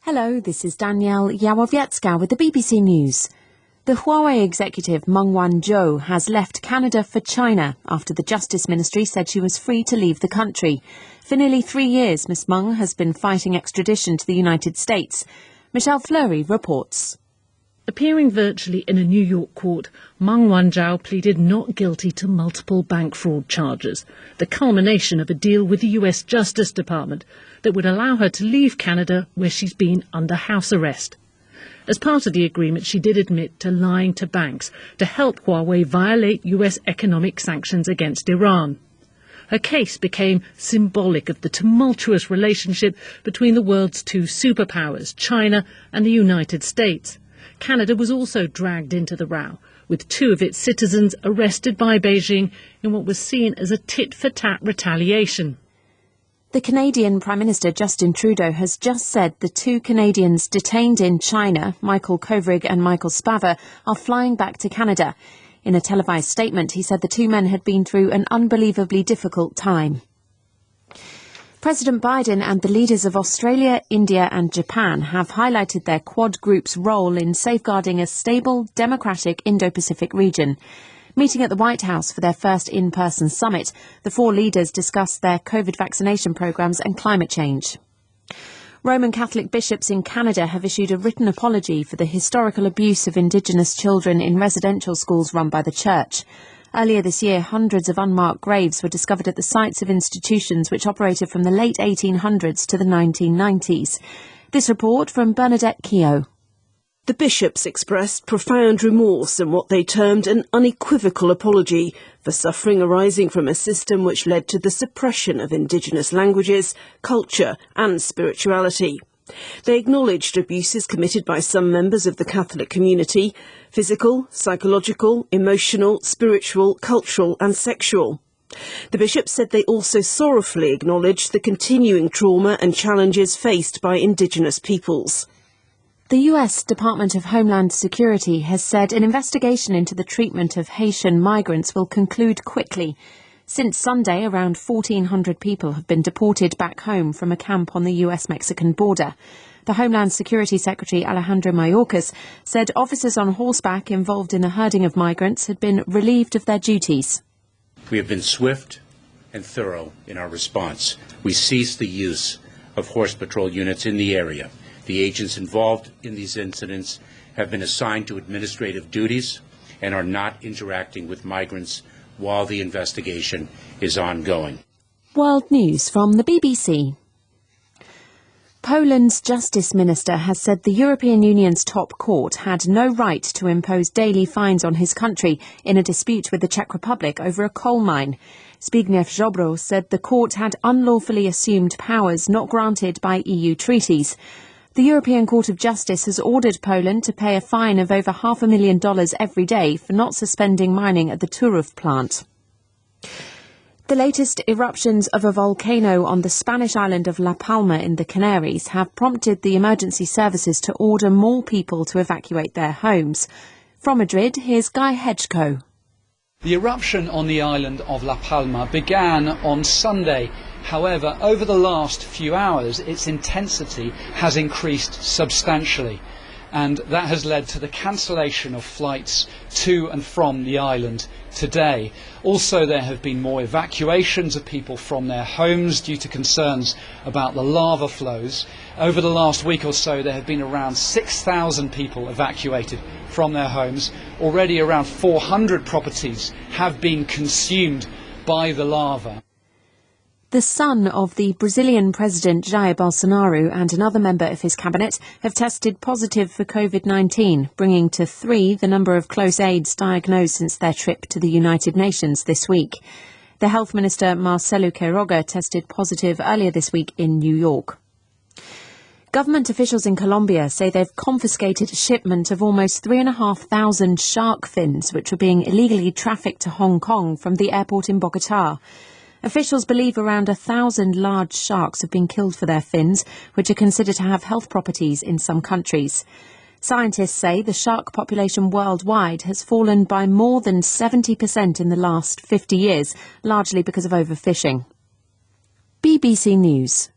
Hello, this is Danielle Yawowiecka with the BBC News. The Huawei executive Meng Wanzhou has left Canada for China after the Justice Ministry said she was free to leave the country. For nearly 3 years, Ms Meng has been fighting extradition to the United States. Michelle Fleury reports. Appearing virtually in a New York court, Meng Wanzhou pleaded not guilty to multiple bank fraud charges, the culmination of a deal with the US Justice Department that would allow her to leave Canada, where she's been under house arrest. As part of the agreement, she did admit to lying to banks to help Huawei violate US economic sanctions against Iran. Her case became symbolic of the tumultuous relationship between the world's two superpowers, China and the United States. Canada was also dragged into the row, with 2 of its citizens arrested by Beijing in what was seen as a tit-for-tat retaliation. The Canadian Prime Minister Justin Trudeau has just said the 2 Canadians detained in China, Michael Kovrig and Michael Spavor, are flying back to Canada. In a televised statement, he said the 2 men had been through an unbelievably difficult time. President Biden and the leaders of Australia, India and Japan have highlighted their Quad group's role in safeguarding a stable, democratic Indo-Pacific region. Meeting at the White House for their first in-person summit, the 4 leaders discussed their COVID vaccination programs and climate change. Roman Catholic bishops in Canada have issued a written apology for the historical abuse of Indigenous children in residential schools run by the Church. Earlier this year, hundreds of unmarked graves were discovered at the sites of institutions which operated from the late 1800s to the 1990s. This report from Bernadette Keogh. The bishops expressed profound remorse and what they termed an unequivocal apology for suffering arising from a system which led to the suppression of Indigenous languages, culture and spirituality. They acknowledged abuses committed by some members of the Catholic community: physical, psychological, emotional, spiritual, cultural and sexual. The bishops said they also sorrowfully acknowledged the continuing trauma and challenges faced by Indigenous peoples. The US Department of Homeland Security has said an investigation into the treatment of Haitian migrants will conclude quickly. Since Sunday, around 1,400 people have been deported back home from a camp on the US-Mexican border. The Homeland Security Secretary Alejandro Mayorkas said officers on horseback involved in the herding of migrants had been relieved of their duties. We have been swift and thorough in our response. We ceased the use of horse patrol units in the area. The agents involved in these incidents have been assigned to administrative duties and are not interacting with migrants while the investigation is ongoing. World News from the BBC. Poland's Justice Minister has said the European Union's top court had no right to impose daily fines on his country in a dispute with the Czech Republic over a coal mine. Zbigniew Ziobro said the court had unlawfully assumed powers not granted by EU treaties. The European Court of Justice has ordered Poland to pay a fine of over $500,000 every day for not suspending mining at the Turów plant. The latest eruptions of a volcano on the Spanish island of La Palma in the Canaries have prompted the emergency services to order more people to evacuate their homes. From Madrid, here's Guy Hedgecoe. The eruption on the island of La Palma began on Sunday. However, over the last few hours, its intensity has increased substantially, and that has led to the cancellation of flights to and from the island today. Also, there have been more evacuations of people from their homes due to concerns about the lava flows. Over the last week or so, there have been around 6,000 people evacuated from their homes. Already around 400 properties have been consumed by the lava. The son of the Brazilian President Jair Bolsonaro and another member of his cabinet have tested positive for COVID-19, bringing to 3 the number of close aides diagnosed since their trip to the United Nations this week. The Health Minister Marcelo Queiroga tested positive earlier this week in New York. Government officials in Colombia say they've confiscated a shipment of almost 3,500 shark fins, which were being illegally trafficked to Hong Kong from the airport in Bogotá. Officials believe around 1,000 large sharks have been killed for their fins, which are considered to have health properties in some countries. Scientists say the shark population worldwide has fallen by more than 70% in the last 50 years, largely because of overfishing. BBC News.